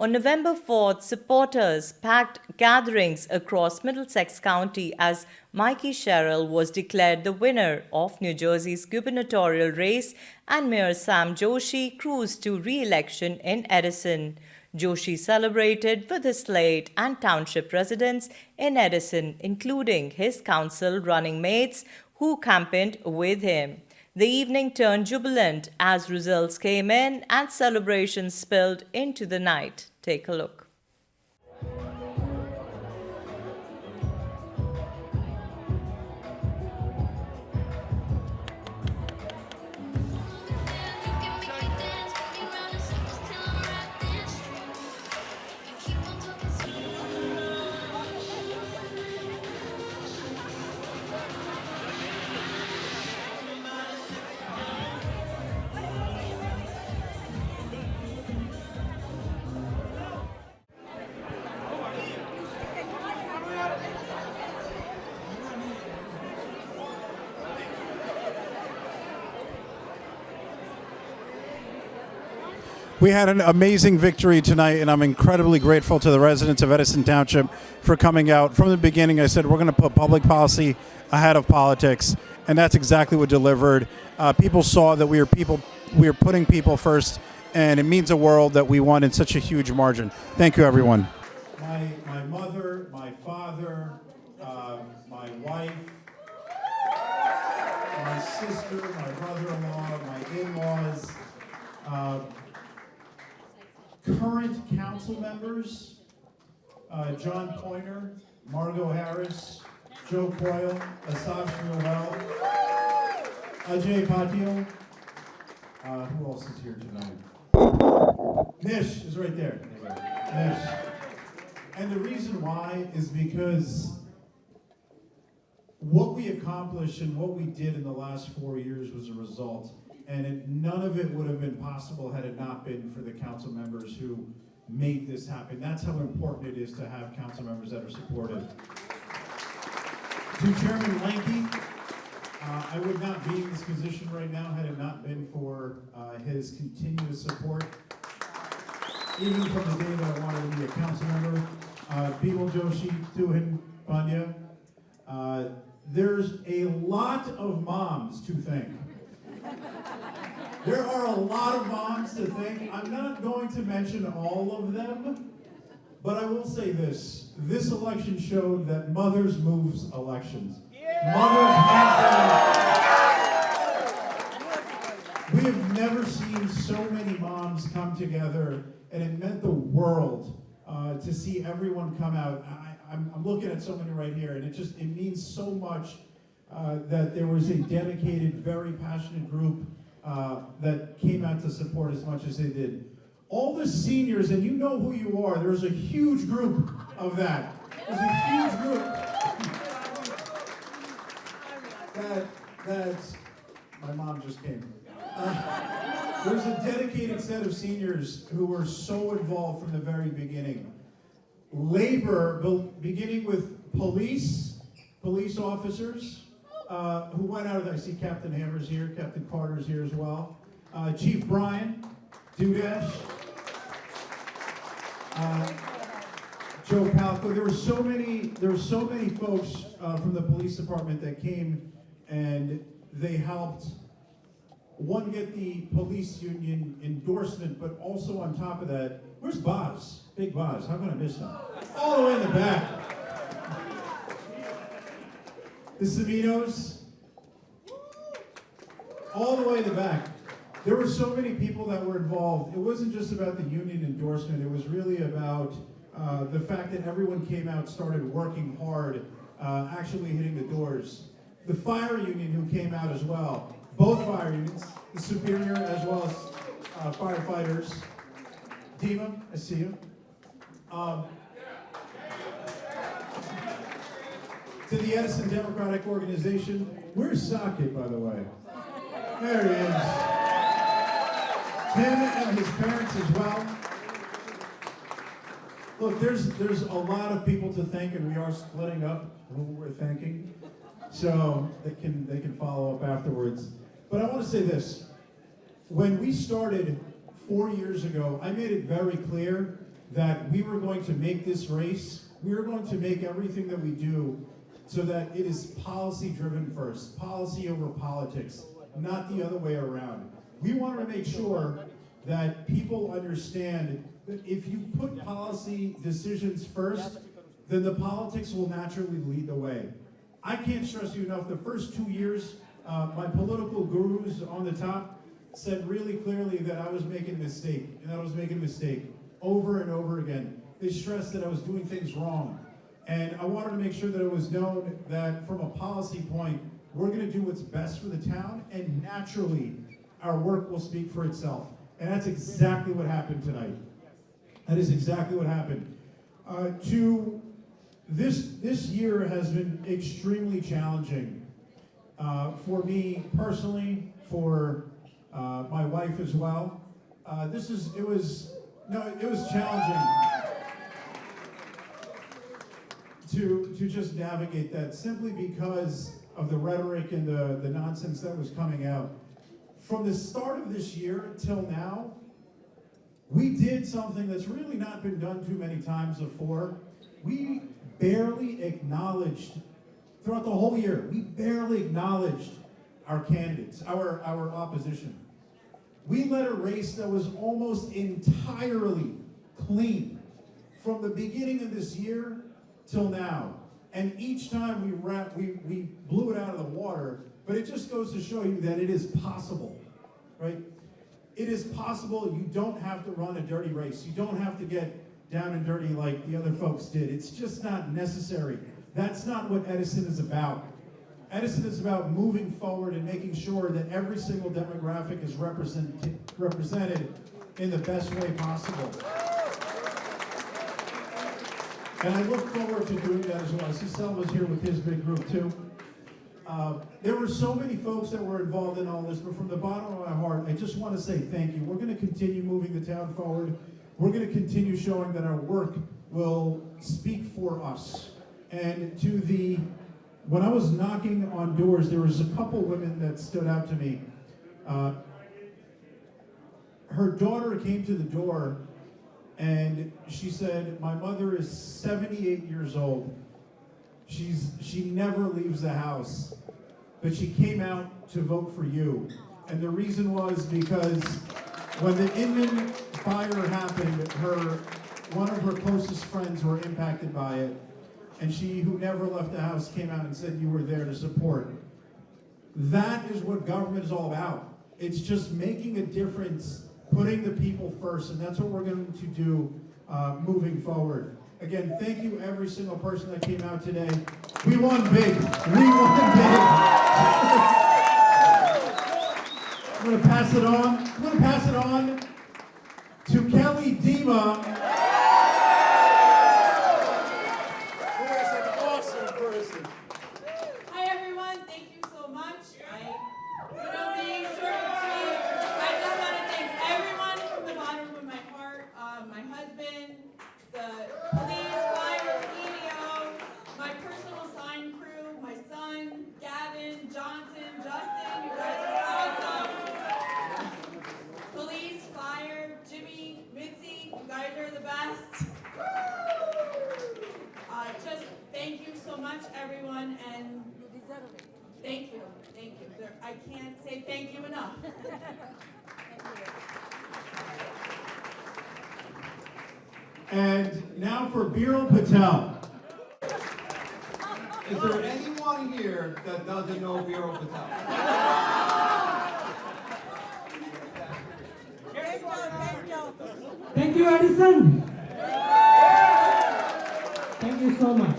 On November 4th, supporters packed gatherings across Middlesex County as Mikie Sherrill was declared the winner of New Jersey's gubernatorial race and Mayor Sam Joshi cruised to re-election in Edison. Joshi celebrated with his slate and township residents in Edison, including his council running mates who campaigned with him. The evening turned jubilant as results came in and celebrations spilled into the night. Take a look. We had an amazing victory tonight, and I'm incredibly grateful to the residents of Edison Township for coming out. From the beginning, I said we're going to put public policy ahead of politics, and that's exactly what delivered. People saw that we were putting people first, and it means the world that we won in such a huge margin. Thank you, everyone. My mother, my father, my wife, my sister, my brother-in-law, my in-laws, current council members, John Pointer, Margot Harris, Joe Coyle, Asaf Noel, Ajay Patil. Who else is here tonight? Nish is right there. Nish. And the reason why is because what we accomplished and what we did in the last 4 years was a result. And none of it would have been possible had it not been for the council members who made this happen. That's how important it is to have council members that are supportive. To Chairman Lanky, I would not be in this position right now had it not been for his continuous support. Even from the day that I wanted to be a council member. People Joshi, Tuhin, Panya. There's a lot of moms to thank. There are a lot of moms to thank. I'm not going to mention all of them, but I will say this. This election showed that mothers moves elections. Mothers hands down. We have never seen so many moms come together, and it meant the world to see everyone come out. I'm looking at so many right here, and it means so much that there was a dedicated, very passionate group that came out to support as much as they did. All the seniors, and you know who you are, there's a huge group of that. There's a huge group that my mom just came. There's a dedicated set of seniors who were so involved from the very beginning. Labor, beginning with police officers, who went out. I see Captain Hammer's here, Captain Carter's here as well. Chief Brian, Dudash, Joe Palco. There were so many folks from the police department that came and they helped, one, get the police union endorsement, but also on top of that, where's Boz? Big Boz, how can I miss him? All the way in the back. The Saminos, all the way in the back. There were so many people that were involved. It wasn't just about the union endorsement. It was really about the fact that everyone came out, started working hard, actually hitting the doors. The fire union who came out as well. Both fire unions, the Superior as well as firefighters. Dima, I see you. To the Edison Democratic Organization. Where's Saket, by the way? There he is. Him and his parents as well. Look, there's a lot of people to thank, and we are splitting up who we're thanking, so they can follow up afterwards. But I want to say this: when we started 4 years ago, I made it very clear that we were going to make this race, we were going to make everything that we do so that it is policy driven first, policy over politics, not the other way around. We wanted to make sure that people understand that if you put policy decisions first, then the politics will naturally lead the way. I can't stress you enough, the first 2 years, my political gurus on the top said really clearly that I was making a mistake, and I was making a mistake over and over again. They stressed that I was doing things wrong. And I wanted to make sure that it was known that from a policy point, we're going to do what's best for the town, and naturally, our work will speak for itself. And that's exactly what happened tonight. That is exactly what happened. This year has been extremely challenging for me personally, for my wife as well. It was challenging to just navigate that, simply because of the rhetoric and the nonsense that was coming out. From the start of this year till now, we did something that's really not been done too many times before. We barely acknowledged, throughout the whole year, we barely acknowledged our candidates, our opposition. We led a race that was almost entirely clean from the beginning of this year till now. And each time we blew it out of the water, but it just goes to show you that it is possible, right? It is possible. You don't have to run a dirty race. You don't have to get down and dirty like the other folks did. It's just not necessary. That's not what Edison is about. Edison is about moving forward and making sure that every single demographic is represented in the best way possible. And I look forward to doing that as well. I see Selva's here with his big group too. There were so many folks that were involved in all this, but from the bottom of my heart, I just want to say thank you. We're going to continue moving the town forward. We're going to continue showing that our work will speak for us. And when I was knocking on doors, there was a couple women that stood out to me. Her daughter came to the door and she said, "My mother is 78 years old. She never leaves the house, but she came out to vote for you." And the reason was because when the Inman fire happened, one of her closest friends were impacted by it. And she, who never left the house, came out and said you were there to support. That is what government is all about. It's just making a difference, putting the people first, and that's what we're going to do moving forward. Again, thank you every single person that came out today. We won big. We won big. I'm going to pass it on. I'm going to pass it on to Kelly Dima. Everyone, and thank you. I can't say thank you enough. And now for Viral Patel. Is there anyone here that doesn't know Viral Patel? Thank you, Edison. Thank you so much.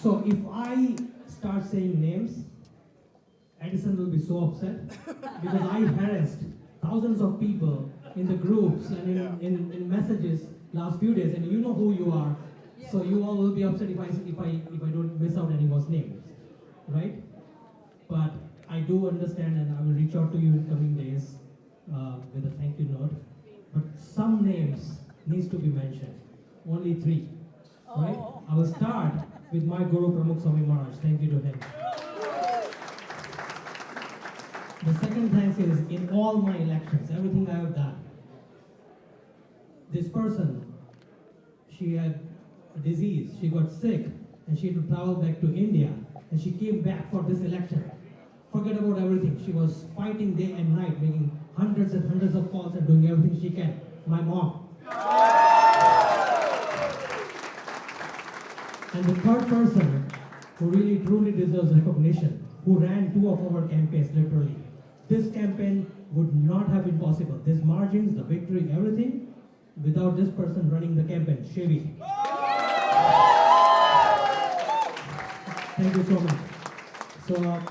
So if I start saying names, Edison will be so upset because I harassed thousands of people in the groups and in messages last few days, and you know who you are. So you all will be upset if I don't miss out anyone's names, right? But I do understand, and I will reach out to you in coming days with a thank you note. But some names needs to be mentioned. Only 3, right? I will start with my Guru Pramukh Swami Maharaj. Thank you to him. The second thanks is in all my elections, everything I have done. This person she had a disease, she got sick, and she had to travel back to India, and she came back for this election. Forget about everything. She was fighting day and night, making hundreds and hundreds of calls and doing everything she can. My mom. And the third person who really truly deserves recognition, who ran 2 of our campaigns literally. This campaign would not have been possible. These margins, the victory, everything, without this person running the campaign, Chevy. Thank you so much. So,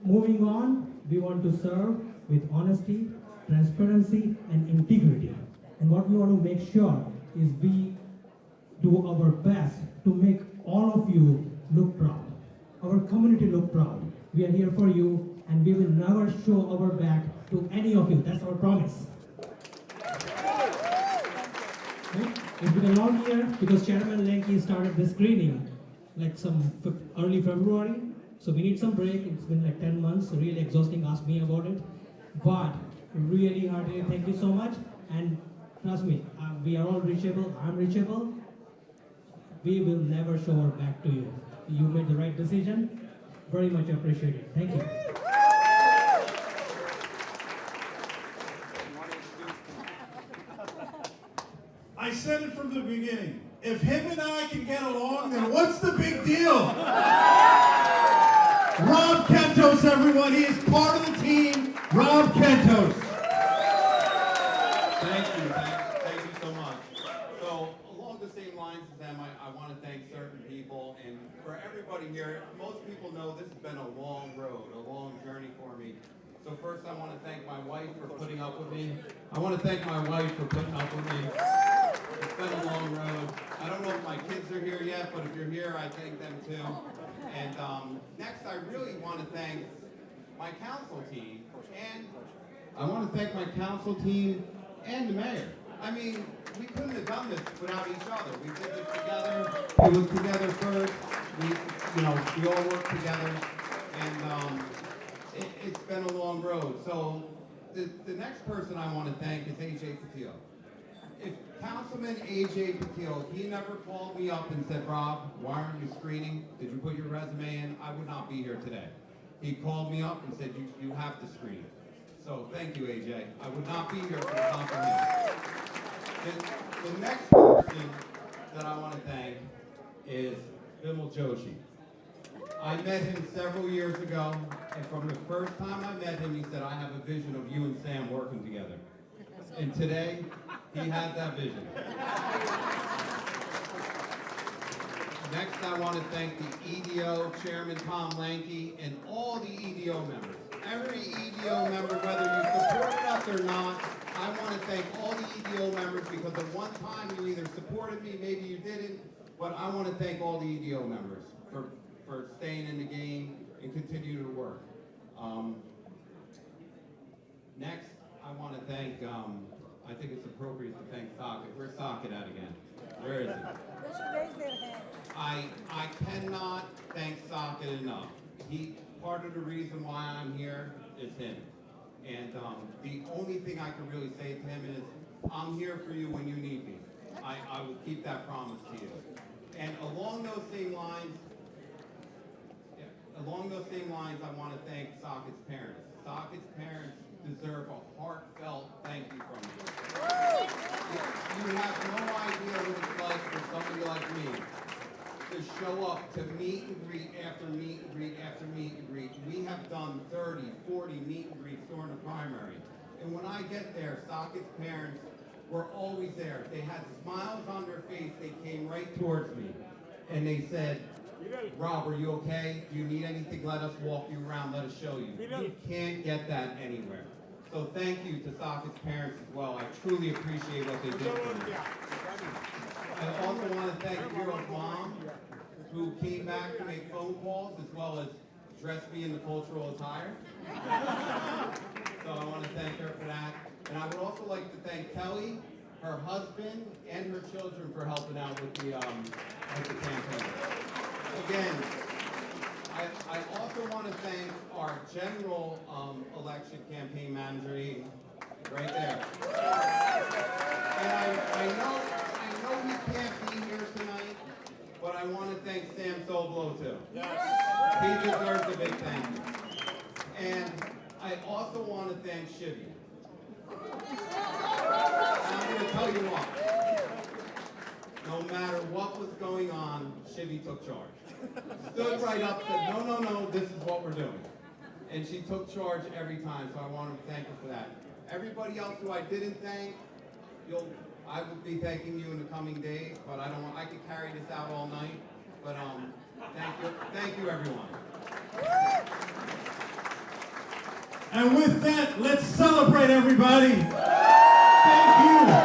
moving on, we want to serve with honesty, transparency, and integrity. And what we want to make sure is we do our best to make all of you look proud, our community look proud. We are here for you, and we will never show our back to any of you. That's our promise. Right? It's been a long year because Chairman Lanky started the screening like early February. So we need some break. It's been like 10 months, really exhausting. Ask me about it. But really heartily, thank you so much. And trust me, we are all reachable. I'm reachable. We will never show our back to you. You made the right decision. Very much appreciated. Thank you. I said it from the beginning. If him and I can get along, then what's the big deal? Rob Kentos, everyone. He is part of the team. Rob Kentos. Thank you so much. So along the same lines as them, I want to thank certain people, and for everybody here, most people know this has been a long road, a long journey for me. So first I want to thank my wife for putting up with me. It's been a long road. I don't know if my kids are here yet, but if you're here, I thank them too. And next, I really want to thank my council team, and the mayor. I mean, we couldn't have done this without each other. We did this together. It was together first. We all worked together, and it's been a long road. So the next person I want to thank is AJ Patil. If Councilman AJ Patil, he never called me up and said, Rob, why aren't you screening? Did you put your resume in? I would not be here today. He called me up and said, you have to screen. So thank you, AJ. I would not be here if it was not for him. The next person that I want to thank is Joshi. I met him several years ago, and from the first time I met him, he said, I have a vision of you and Sam working together. And today, he has that vision. Next, I want to thank the EDO, Chairman Tom Lanky, and all the EDO members. Every EDO member, whether you supported us or not, I want to thank all the EDO members because at one time you either supported me, maybe you didn't, but I want to thank all the EDO members for staying in the game and continue to work. Next, I want to thank, I think it's appropriate to thank Socket. Where's Socket at again? Where is he? I cannot thank Socket enough. Part of the reason why I'm here is him. And the only thing I can really say to him is, I'm here for you when you need me. I will keep that promise to you. And along those same lines, I want to thank Socket's parents. Socket's parents deserve a heartfelt thank you from you. You have no idea what it's like for somebody like me to show up to meet and greet after meet and greet after meet and greet. We have done 30, 40 meet and greets during the primary. And when I get there, Socket's parents were always there. They had smiles on their face. They came right towards me. And they said, Rob, are you okay? Do you need anything? Let us walk you around. Let us show you. You can't get that anywhere. So thank you to Socket's parents as well. I truly appreciate what they did for me. I also want to thank Hero's mom, who came back to make phone calls as well as dress me in the cultural attire. So I want to thank her for that. And I would also like to thank Kelly, her husband, and her children for helping out with the campaign. Again, I also want to thank our general election campaign manager, right there. And I know but I want to thank Sam Soblow too. He deserves a big thank you. And I also want to thank Shivy. And I'm going to tell you why. No matter what was going on, Shivy took charge. Stood right up, said, no, no, no, this is what we're doing. And she took charge every time, so I want to thank her for that. Everybody else who I didn't thank, I will be thanking you in the coming days, but I could carry this out all night. But thank you everyone. And with that, let's celebrate everybody. Thank you.